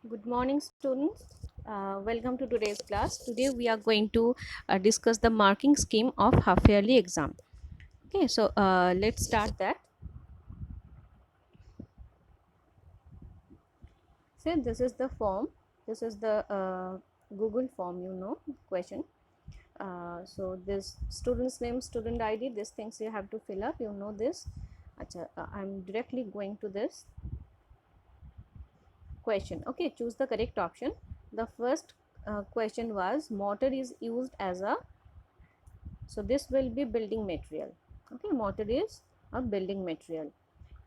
Good morning, students. Welcome to today's class. Today we are going to discuss the marking scheme of half-yearly exam. Okay, so let's start that. So this is the form. This is the Google form, question. So this student's name, student ID, these things you have to fill up. You know this. Acha, I'm directly going to this question. Okay, choose the correct option. The first question was mortar is used as a, so this will be building material. Okay, mortar is a building material.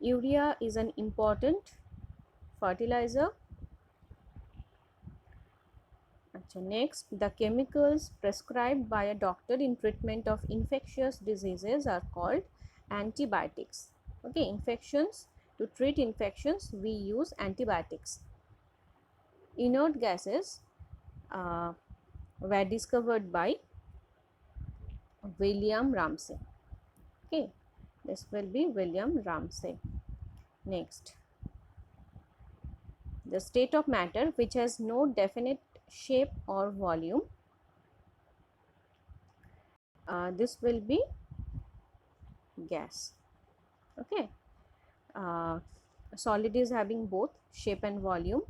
Urea is an important fertilizer. Next, the chemicals prescribed by a doctor in treatment of infectious diseases are called antibiotics. Okay, infections, to treat infections we use antibiotics. Inert gases uh, were discovered by William Ramsay. Okay, this will be William Ramsay. Next, the state of matter which has no definite shape or volume, this will be gas. Okay, uh, solid is having both shape and volume,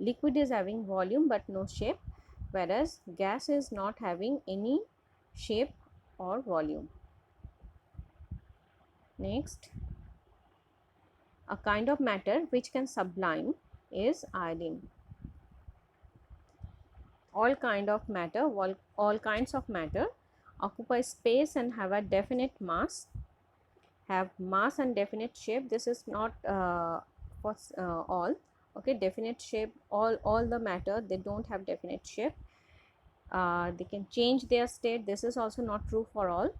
liquid is having volume but no shape, whereas gas is not having any shape or volume. Next, a kind of matter which can sublime is iodine. All kinds of matter occupy space and have a definite mass, have mass and definite shape. This is not for all. Okay, definite shape, all the matter, they don't have definite shape. They can change their state. This is also not true for all.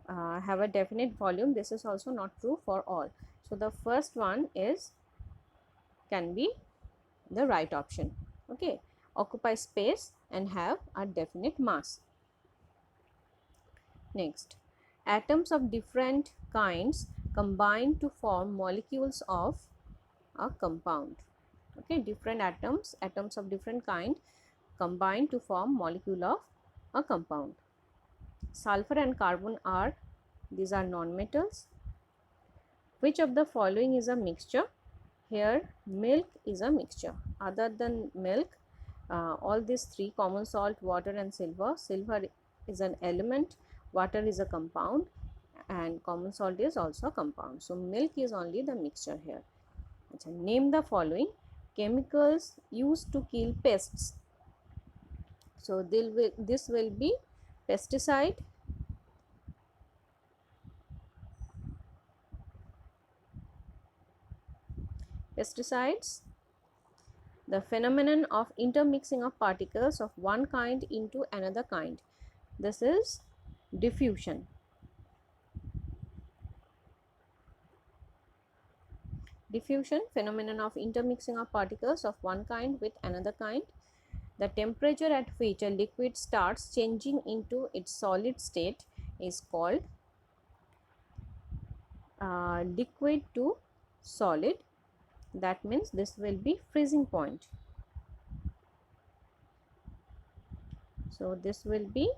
Have a definite volume. This is also not true for all. So the first one is, can be the right option. Okay, occupy space and have a definite mass. Next, atoms of different kinds combine to form molecules of a compound. Okay, different atoms of different kind combine to form molecule of a compound. Sulfur and carbon are, these are non-metals. Which of the following is a mixture? Here milk is a mixture. Other than milk, all these three, common salt, water and silver. Silver is an element, water is a compound, and common salt is also a compound. So milk is only the mixture here. Name the following chemicals used to kill pests. So this will be pesticide, pesticides, the phenomenon of intermixing of particles of one kind into another kind. This is diffusion. Diffusion, phenomenon of intermixing of particles of one kind with another kind. The temperature at which a liquid starts changing into its solid state is called liquid to solid. That means this will be freezing point. So this will be,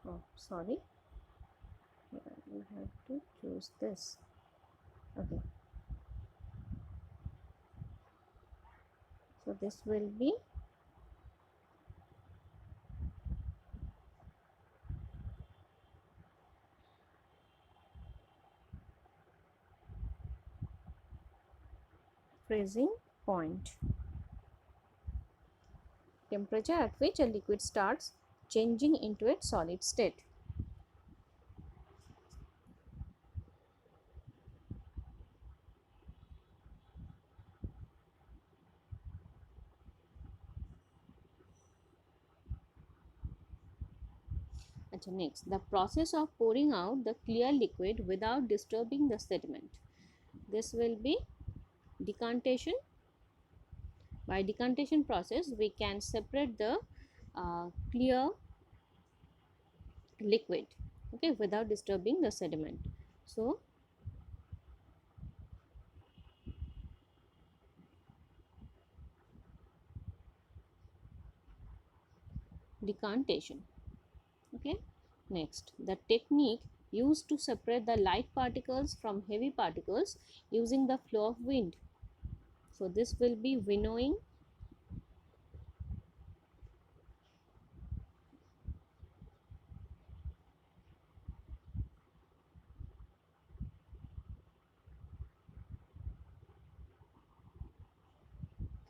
oh sorry, you have to choose this. Okay, so this will be freezing point. Temperature at which a liquid starts changing into its solid state. Next, the process of pouring out the clear liquid without disturbing the sediment. This will be decantation. By decantation process, we can separate the clear liquid, okay, without disturbing the sediment. So decantation. Okay, next, the technique used to separate the light particles from heavy particles using the flow of wind. So this will be winnowing.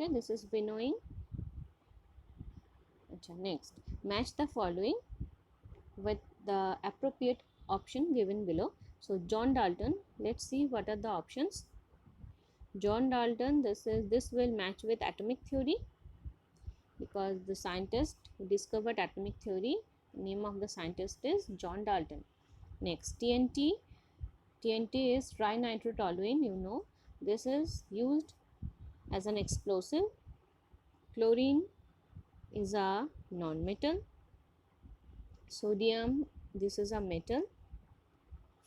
Okay, this is winnowing. Next, match the following with the appropriate option given below. So John Dalton, let's see what are the options. John Dalton, this will match with atomic theory, because the scientist who discovered atomic theory, the name of the scientist is John Dalton. Next, TNT. TNT is trinitrotoluene, you know. This is used as an explosive. Chlorine is a non-metal. Sodium, this is a metal.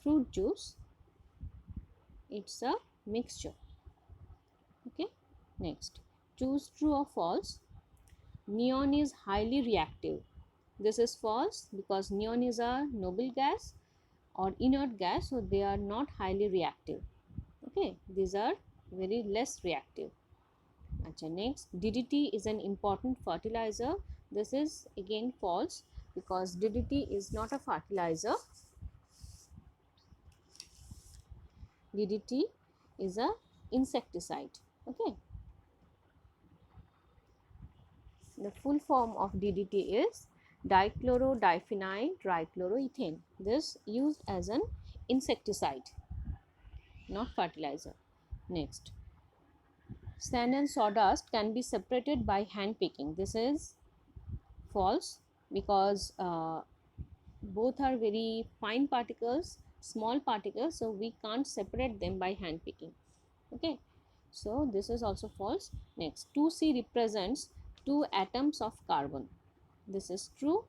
Fruit juice, it's a mixture. Okay, next, choose true or false. Neon is highly reactive. This is false, because neon is a noble gas or inert gas, so they are not highly reactive. Okay, these are very less reactive. Next, DDT is an important fertilizer. This is again false, because DDT is not a fertilizer. DDT is a insecticide. Okay, the full form of DDT is dichlorodiphenyl trichloroethane. This used as an insecticide, not fertilizer. Next, sand and sawdust can be separated by hand picking. This is false, because both are very fine particles, small particles, so we can't separate them by hand picking. Okay, so this is also false. Next, 2C represents two atoms of carbon. This is true,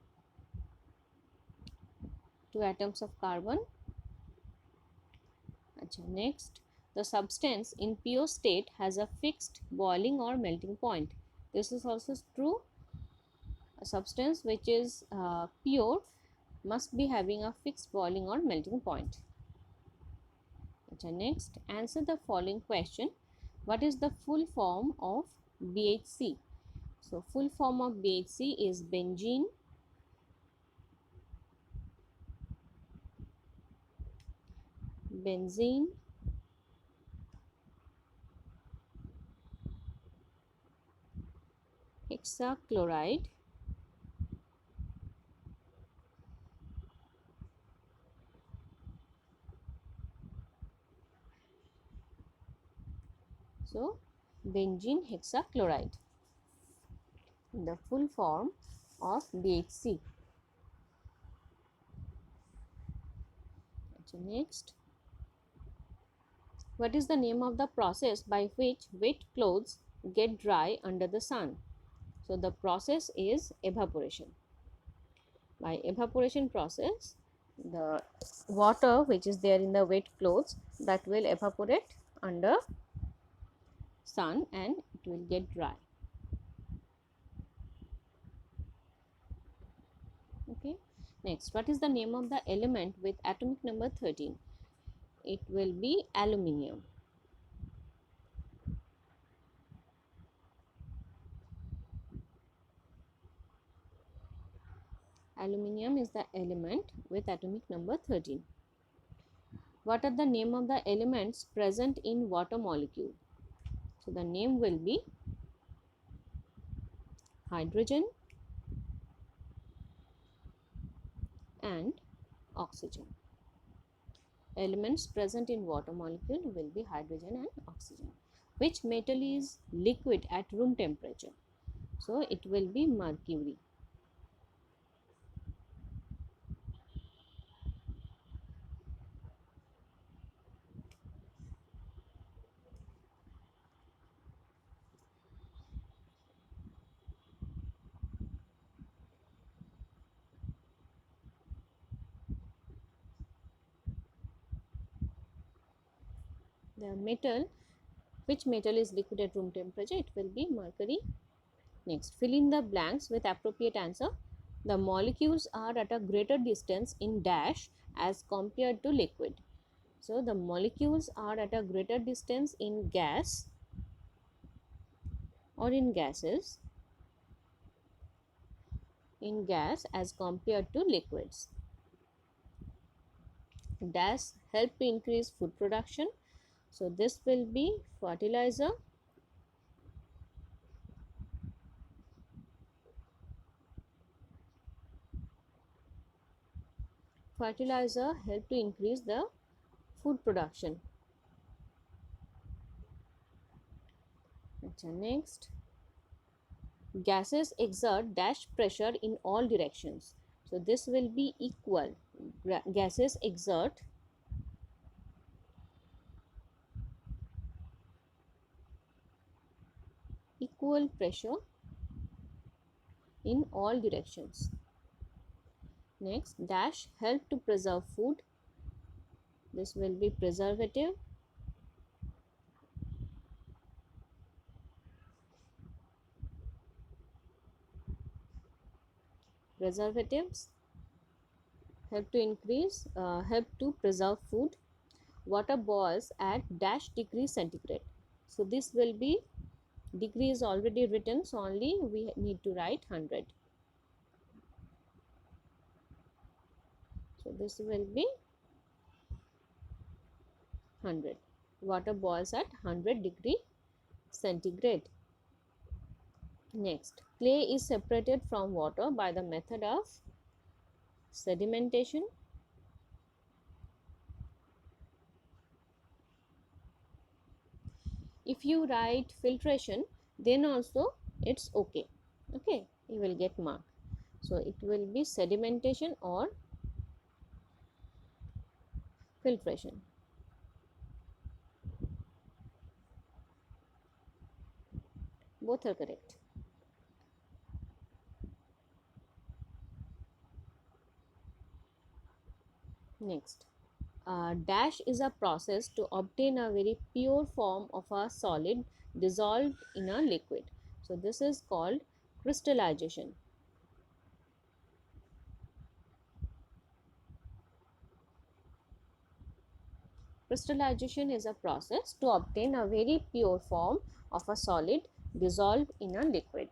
two atoms of carbon. Next, the substance in pure state has a fixed boiling or melting point. This is also true. A substance which is pure must be having a fixed boiling or melting point. Next, answer the following question. What is the full form of BHC? So full form of BHC is benzene, hexachloride, so benzene hexachloride, the full form of BHC. Next, what is the name of the process by which wet clothes get dry under the sun? So the process is evaporation. By evaporation process, the water which is there in the wet clothes, that will evaporate under sun and it will get dry. Okay, next, what is the name of the element with atomic number 13? It will be aluminium. Aluminium is the element with atomic number 13. What are the name of the elements present in water molecule? So the name will be hydrogen and oxygen. Elements present in water molecule will be hydrogen and oxygen. Which metal is liquid at room temperature? So it will be mercury. The metal, which metal is liquid at room temperature? It will be mercury. Next, fill in the blanks with appropriate answer. the molecules are at a greater distance in dash as compared to liquid. So the molecules are at a greater distance in gas or in gases, in gas as compared to liquids. Dash help to increase food production. So this will be fertilizer. Fertilizer help to increase the food production. Next, gases exert dash pressure in all directions. So this will be equal. Gases exert equal pressure in all directions. Next, dash help to preserve food. This will be preservative. Preservatives help to help to preserve food. Water boils at dash degree centigrade. So this will be, degree is already written, so only we need to write 100. So this will be 100. Water boils at 100 degree centigrade. Next, clay is separated from water by the method of sedimentation. If you write filtration, then also it's okay. Okay, you will get mark. So it will be sedimentation or filtration. Both are correct. Next, dash is a process to obtain a very pure form of a solid dissolved in a liquid. So this is called crystallization. Crystallization is a process to obtain a very pure form of a solid dissolved in a liquid.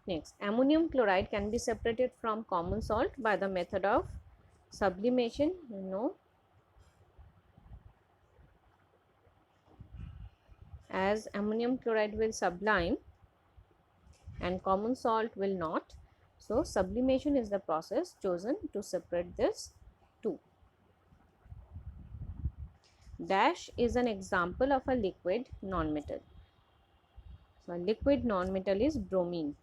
Next, ammonium chloride can be separated from common salt by the method of sublimation. As ammonium chloride will sublime and common salt will not, so sublimation is the process chosen to separate this two. Dash is an example of a liquid nonmetal. So a liquid nonmetal is bromine.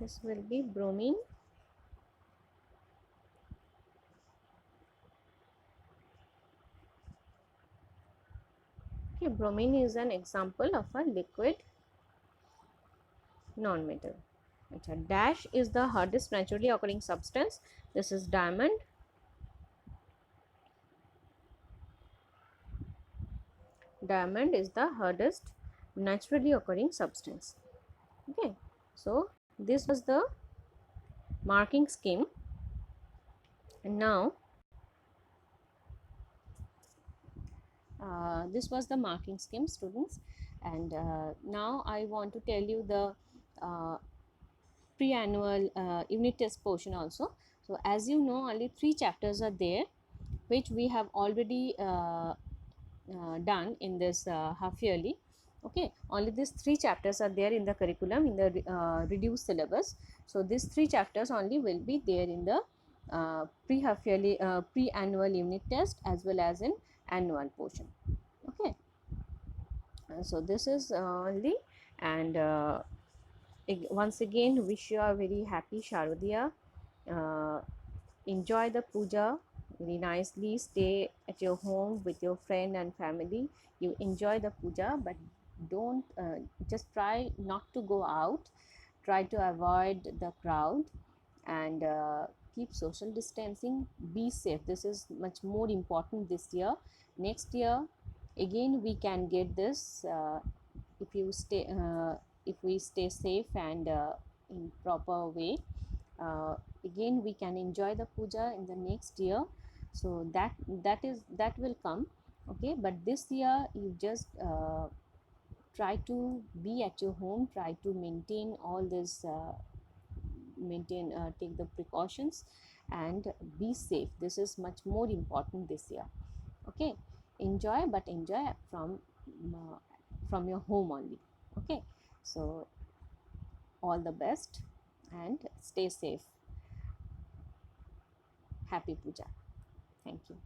This will be bromine. Okay, bromine is an example of a liquid nonmetal. Dash is the hardest naturally occurring substance. This is diamond. Diamond is the hardest naturally occurring substance. Okay, so this was the marking scheme. And now this was the marking scheme, students, and now I want to tell you the pre-annual unit test portion also. So as you know, only 3 chapters are there, which we have already done in this half yearly. Okay, only these 3 chapters are there in the curriculum in the reduced syllabus. So these 3 chapters only will be there in the pre-half yearly pre-annual unit test as well as in annual portion. Okay, so this is only, and once again wish you a very happy Sharodiya. Enjoy the puja very nicely, stay at your home with your friend and family. You enjoy the puja, but don't just try not to go out. Try to avoid the crowd, and keep social distancing. Be safe. This is much more important this year. Next year again we can get this, if you stay if we stay safe and in proper way. Again we can enjoy the puja in the next year. So that will come. Okay, but this year you just try to be at your home, try to maintain all this, take the precautions and be safe. This is much more important this year. Okay, enjoy, but enjoy uh, from your home only. Okay, so all the best and stay safe. Happy puja. Thank you.